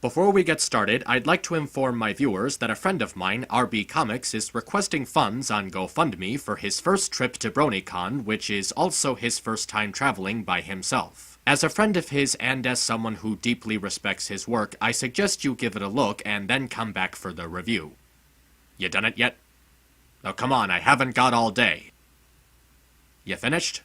Before we get started, I'd like to inform my viewers that a friend of mine, RB Comics, is requesting funds on GoFundMe for his first trip to BronyCon, which is also his first time traveling by himself. As a friend of his and as someone who deeply respects his work, I suggest you give it a look and then come back for the review. You done it yet? Oh, come on, I haven't got all day. You finished?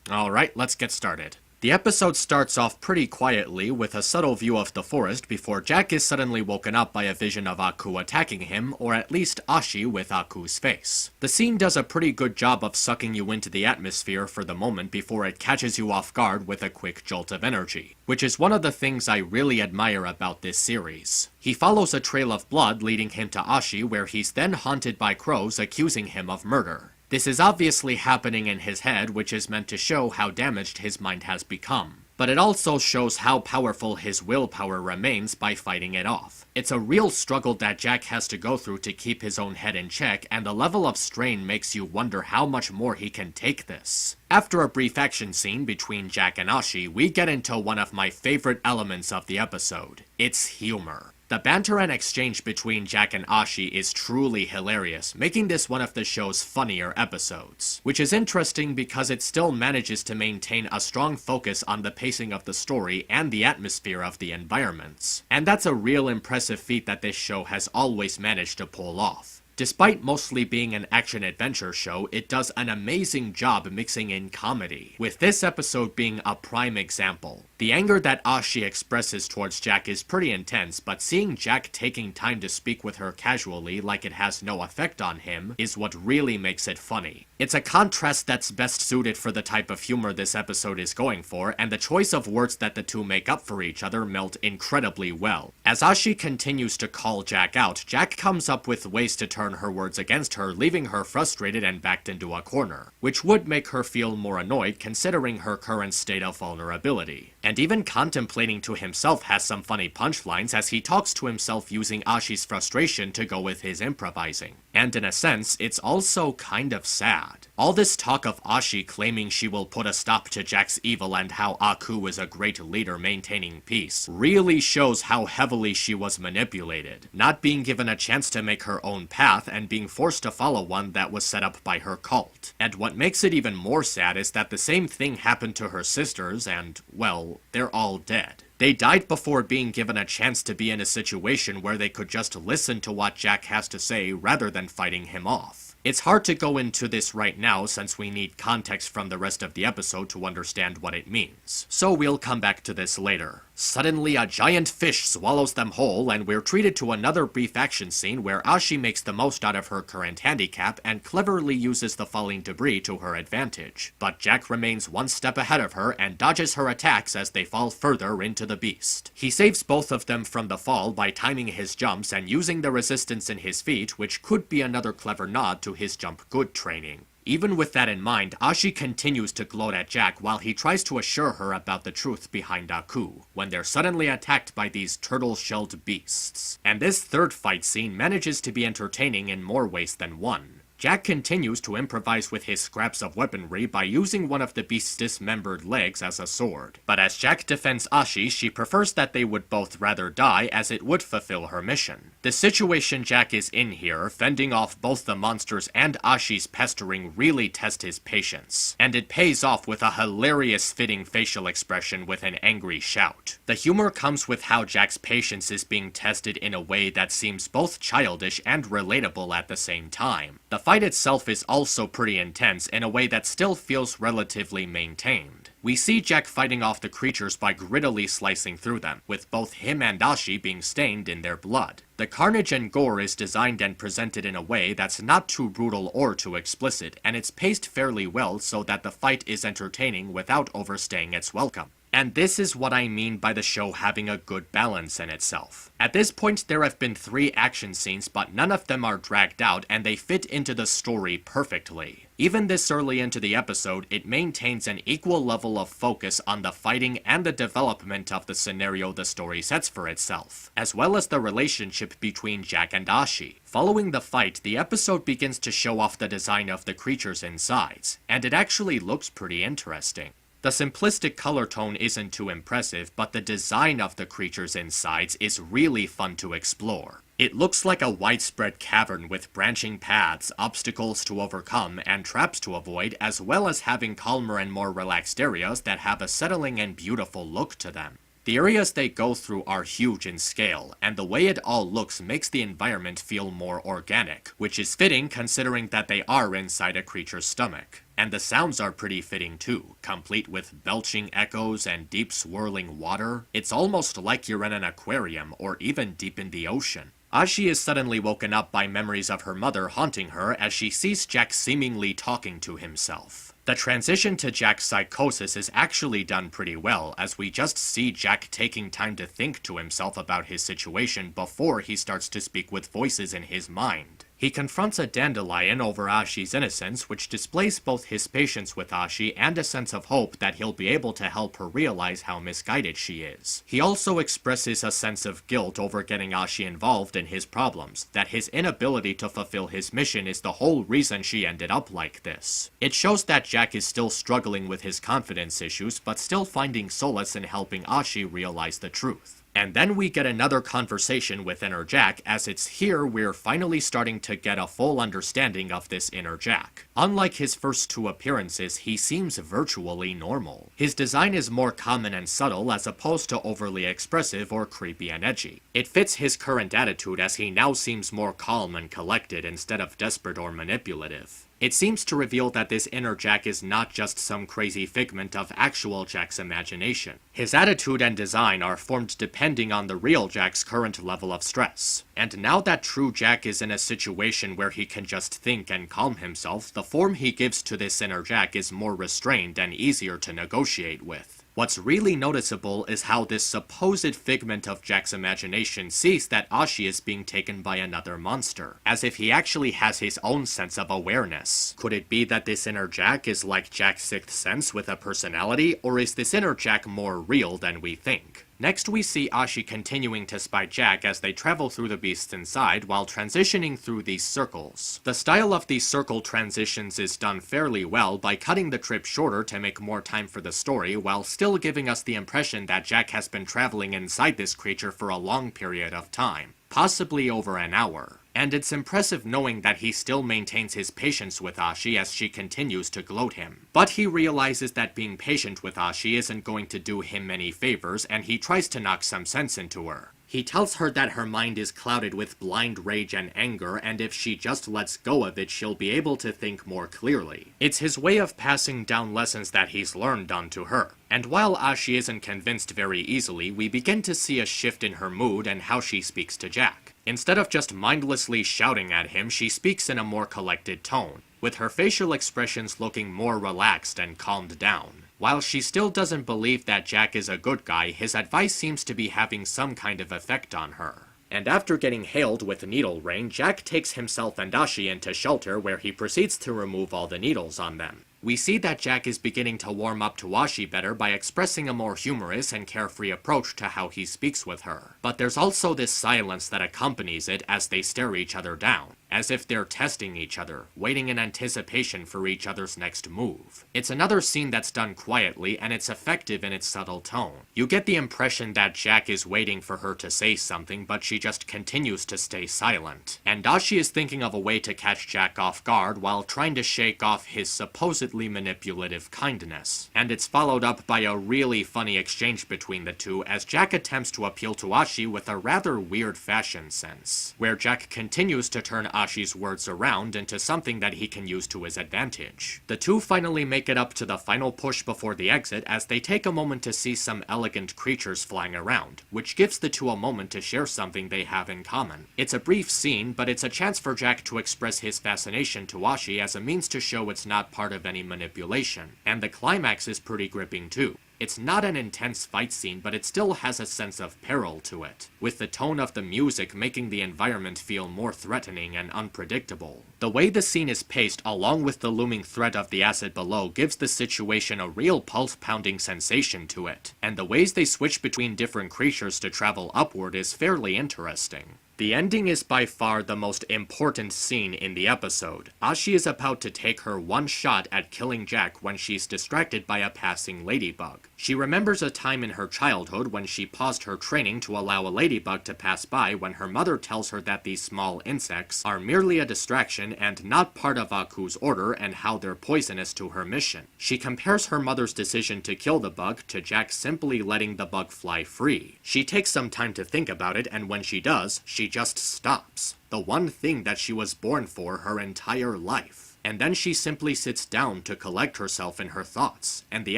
Alright, let's get started. The episode starts off pretty quietly with a subtle view of the forest before Jack is suddenly woken up by a vision of Aku attacking him, or at least Ashi with Aku's face. The scene does a pretty good job of sucking you into the atmosphere for the moment before it catches you off guard with a quick jolt of energy, which is one of the things I really admire about this series. He follows a trail of blood leading him to Ashi, where he's then haunted by crows accusing him of murder. This is obviously happening in his head, which is meant to show how damaged his mind has become. But it also shows how powerful his willpower remains by fighting it off. It's a real struggle that Jack has to go through to keep his own head in check, and the level of strain makes you wonder how much more he can take this. After a brief action scene between Jack and Ashi, we get into one of my favorite elements of the episode. It's humor. The banter and exchange between Jack and Ashi is truly hilarious, making this one of the show's funnier episodes. Which is interesting because it still manages to maintain a strong focus on the pacing of the story and the atmosphere of the environments. And that's a real impressive feat that this show has always managed to pull off. Despite mostly being an action-adventure show, it does an amazing job mixing in comedy, with this episode being a prime example. The anger that Ashi expresses towards Jack is pretty intense, but seeing Jack taking time to speak with her casually like it has no effect on him is what really makes it funny. It's a contrast that's best suited for the type of humor this episode is going for, and the choice of words that the two make up for each other melt incredibly well. As Ashi continues to call Jack out, Jack comes up with ways to turn her words against her, leaving her frustrated and backed into a corner, which would make her feel more annoyed considering her current state of vulnerability. And even contemplating to himself has some funny punchlines as he talks to himself using Ashi's frustration to go with his improvising. And in a sense, it's also kind of sad. All this talk of Ashi claiming she will put a stop to Jack's evil and how Aku is a great leader maintaining peace really shows how heavily she was manipulated, not being given a chance to make her own path and being forced to follow one that was set up by her cult. And what makes it even more sad is that the same thing happened to her sisters and, well, they're all dead. They died before being given a chance to be in a situation where they could just listen to what Jack has to say rather than fighting him off. It's hard to go into this right now since we need context from the rest of the episode to understand what it means. So we'll come back to this later. Suddenly a giant fish swallows them whole, and we're treated to another brief action scene where Ashi makes the most out of her current handicap and cleverly uses the falling debris to her advantage. But Jack remains one step ahead of her and dodges her attacks as they fall further into the beast. He saves both of them from the fall by timing his jumps and using the resistance in his feet, which could be another clever nod to his jump good training. Even with that in mind, Ashi continues to gloat at Jack while he tries to assure her about the truth behind Aku, when they're suddenly attacked by these turtle-shelled beasts. And this third fight scene manages to be entertaining in more ways than one. Jack continues to improvise with his scraps of weaponry by using one of the beast's dismembered legs as a sword. But as Jack defends Ashi, she prefers that they would both rather die as it would fulfill her mission. The situation Jack is in here, fending off both the monsters and Ashi's pestering, really test his patience. And it pays off with a hilarious fitting facial expression with an angry shout. The humor comes with how Jack's patience is being tested in a way that seems both childish and relatable at the same time. The fight itself is also pretty intense in a way that still feels relatively maintained. We see Jack fighting off the creatures by grittily slicing through them, with both him and Ashi being stained in their blood. The carnage and gore is designed and presented in a way that's not too brutal or too explicit, and it's paced fairly well so that the fight is entertaining without overstaying its welcome. And this is what I mean by the show having a good balance in itself. At this point, there have been 3 action scenes, but none of them are dragged out, and they fit into the story perfectly. Even this early into the episode, it maintains an equal level of focus on the fighting and the development of the scenario the story sets for itself, as well as the relationship between Jack and Ashi. Following the fight, the episode begins to show off the design of the creatures inside, and it actually looks pretty interesting. The simplistic color tone isn't too impressive, but the design of the creatures inside is really fun to explore. It looks like a widespread cavern with branching paths, obstacles to overcome, and traps to avoid, as well as having calmer and more relaxed areas that have a settling and beautiful look to them. The areas they go through are huge in scale, and the way it all looks makes the environment feel more organic, which is fitting considering that they are inside a creature's stomach. And the sounds are pretty fitting too, complete with belching echoes and deep swirling water. It's almost like you're in an aquarium or even deep in the ocean. Ashi is suddenly woken up by memories of her mother haunting her as she sees Jack seemingly talking to himself. The transition to Jack's psychosis is actually done pretty well, as we just see Jack taking time to think to himself about his situation before he starts to speak with voices in his mind. He confronts a dandelion over Ashi's innocence, which displays both his patience with Ashi and a sense of hope that he'll be able to help her realize how misguided she is. He also expresses a sense of guilt over getting Ashi involved in his problems, that his inability to fulfill his mission is the whole reason she ended up like this. It shows that Jack is still struggling with his confidence issues, but still finding solace in helping Ashi realize the truth. And then we get another conversation with Inner Jack, as it's here we're finally starting to get a full understanding of this Inner Jack. Unlike his first two appearances, he seems virtually normal. His design is more common and subtle as opposed to overly expressive or creepy and edgy. It fits his current attitude as he now seems more calm and collected instead of desperate or manipulative. It seems to reveal that this Inner Jack is not just some crazy figment of actual Jack's imagination. His attitude and design are formed depending on the real Jack's current level of stress. And now that true Jack is in a situation where he can just think and calm himself, the form he gives to this Inner Jack is more restrained and easier to negotiate with. What's really noticeable is how this supposed figment of Jack's imagination sees that Ashi is being taken by another monster, as if he actually has his own sense of awareness. Could it be that this Inner Jack is like Jack's sixth sense with a personality, or is this Inner Jack more real than we think? Next we see Ashi continuing to spy Jack as they travel through the beasts inside while transitioning through these circles. The style of these circle transitions is done fairly well by cutting the trip shorter to make more time for the story while still giving us the impression that Jack has been traveling inside this creature for a long period of time, possibly over an hour. And it's impressive knowing that he still maintains his patience with Ashi as she continues to gloat him. But he realizes that being patient with Ashi isn't going to do him any favors, and he tries to knock some sense into her. He tells her that her mind is clouded with blind rage and anger, and if she just lets go of it, she'll be able to think more clearly. It's his way of passing down lessons that he's learned onto her. And while Ashi isn't convinced very easily, we begin to see a shift in her mood and how she speaks to Jack. Instead of just mindlessly shouting at him, she speaks in a more collected tone, with her facial expressions looking more relaxed and calmed down. While she still doesn't believe that Jack is a good guy, his advice seems to be having some kind of effect on her. And after getting hailed with needle rain, Jack takes himself and Ashi into shelter where he proceeds to remove all the needles on them. We see that Jack is beginning to warm up to Ashi better by expressing a more humorous and carefree approach to how he speaks with her. But there's also this silence that accompanies it as they stare each other down, as if they're testing each other, waiting in anticipation for each other's next move. It's another scene that's done quietly, and it's effective in its subtle tone. You get the impression that Jack is waiting for her to say something, but she just continues to stay silent. And Ashi is thinking of a way to catch Jack off guard while trying to shake off his supposedly manipulative kindness. And it's followed up by a really funny exchange between the two as Jack attempts to appeal to Ashi with a rather weird fashion sense, where Jack continues to turn Ashi's words around into something that he can use to his advantage. The two finally make it up to the final push before the exit as they take a moment to see some elegant creatures flying around, which gives the two a moment to share something they have in common. It's a brief scene, but it's a chance for Jack to express his fascination to Ashi as a means to show it's not part of any manipulation. And the climax is pretty gripping too. It's not an intense fight scene, but it still has a sense of peril to it, with the tone of the music making the environment feel more threatening and unpredictable. The way the scene is paced, along with the looming threat of the acid below, gives the situation a real pulse-pounding sensation to it, and the ways they switch between different creatures to travel upward is fairly interesting. The ending is by far the most important scene in the episode. Ashi is about to take her one shot at killing Jack when she's distracted by a passing ladybug. She remembers a time in her childhood when she paused her training to allow a ladybug to pass by when her mother tells her that these small insects are merely a distraction and not part of Aku's order and how they're poisonous to her mission. She compares her mother's decision to kill the bug to Jack simply letting the bug fly free. She takes some time to think about it, and when she does, she just stops. The one thing that she was born for her entire life. And then she simply sits down to collect herself in her thoughts, and the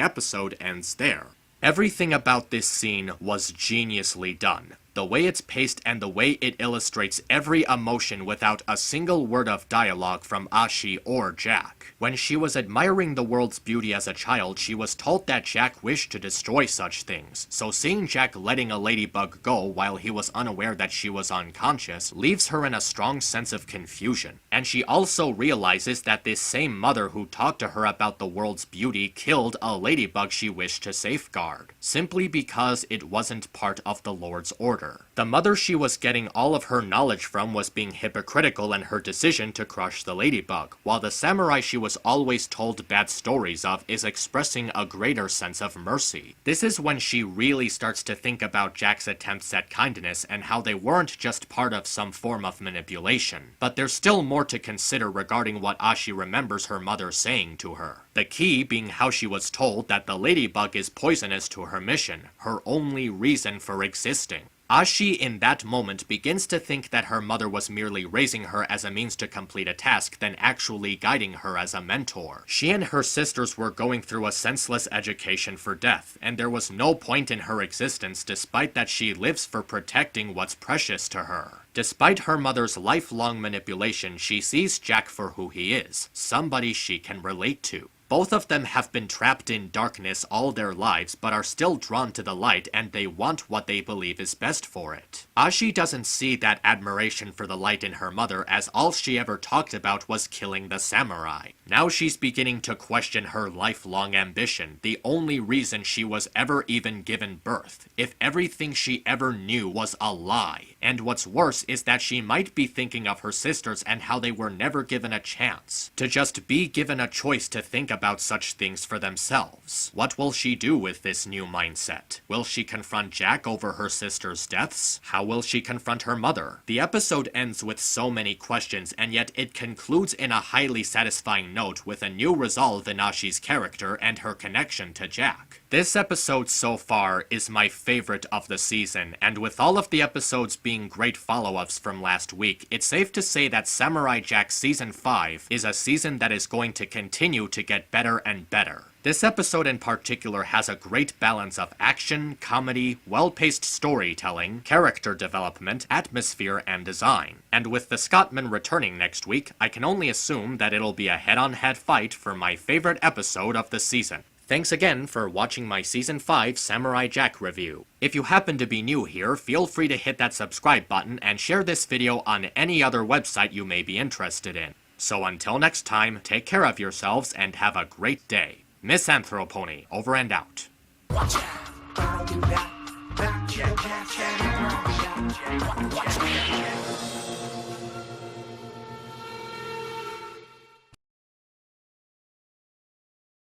episode ends there. Everything about this scene was geniusly done. The way it's paced and the way it illustrates every emotion without a single word of dialogue from Ashi or Jack. When she was admiring the world's beauty as a child, she was told that Jack wished to destroy such things, so seeing Jack letting a ladybug go while he was unaware that she was unconscious leaves her in a strong sense of confusion. And she also realizes that this same mother who talked to her about the world's beauty killed a ladybug she wished to safeguard, simply because it wasn't part of the Lord's order. The mother she was getting all of her knowledge from was being hypocritical in her decision to crush the ladybug, while the samurai she was always told bad stories of is expressing a greater sense of mercy. This is when she really starts to think about Jack's attempts at kindness and how they weren't just part of some form of manipulation. But there's still more to consider regarding what Ashi remembers her mother saying to her. The key being how she was told that the ladybug is poisonous to her mission, her only reason for existing. Ashi in that moment begins to think that her mother was merely raising her as a means to complete a task than actually guiding her as a mentor. She and her sisters were going through a senseless education for death, and there was no point in her existence despite that she lives for protecting what's precious to her. Despite her mother's lifelong manipulation, she sees Jack for who he is, somebody she can relate to. Both of them have been trapped in darkness all their lives, but are still drawn to the light, and they want what they believe is best for it. Ashi doesn't see that admiration for the light in her mother, as all she ever talked about was killing the samurai. Now she's beginning to question her lifelong ambition, the only reason she was ever even given birth, if everything she ever knew was a lie. And what's worse is that she might be thinking of her sisters and how they were never given a chance to just be given a choice to think about such things for themselves. What will she do with this new mindset? Will she confront Jack over her sister's deaths? How will she confront her mother? The episode ends with so many questions, and yet it concludes in a highly satisfying note with a new resolve in Ashi's character and her connection to Jack. This episode so far is my favorite of the season, and with all of the episodes being great follow-ups from last week, it's safe to say that Samurai Jack Season 5 is a season that is going to continue to get better and better. This episode in particular has a great balance of action, comedy, well-paced storytelling, character development, atmosphere, and design. And with the Scotsman returning next week, I can only assume that it'll be a head-on-head fight for my favorite episode of the season. Thanks again for watching my Season 5 Samurai Jack review. If you happen to be new here, feel free to hit that subscribe button and share this video on any other website you may be interested in. So until next time, take care of yourselves and have a great day. Misanthropony, over and out. Watch out.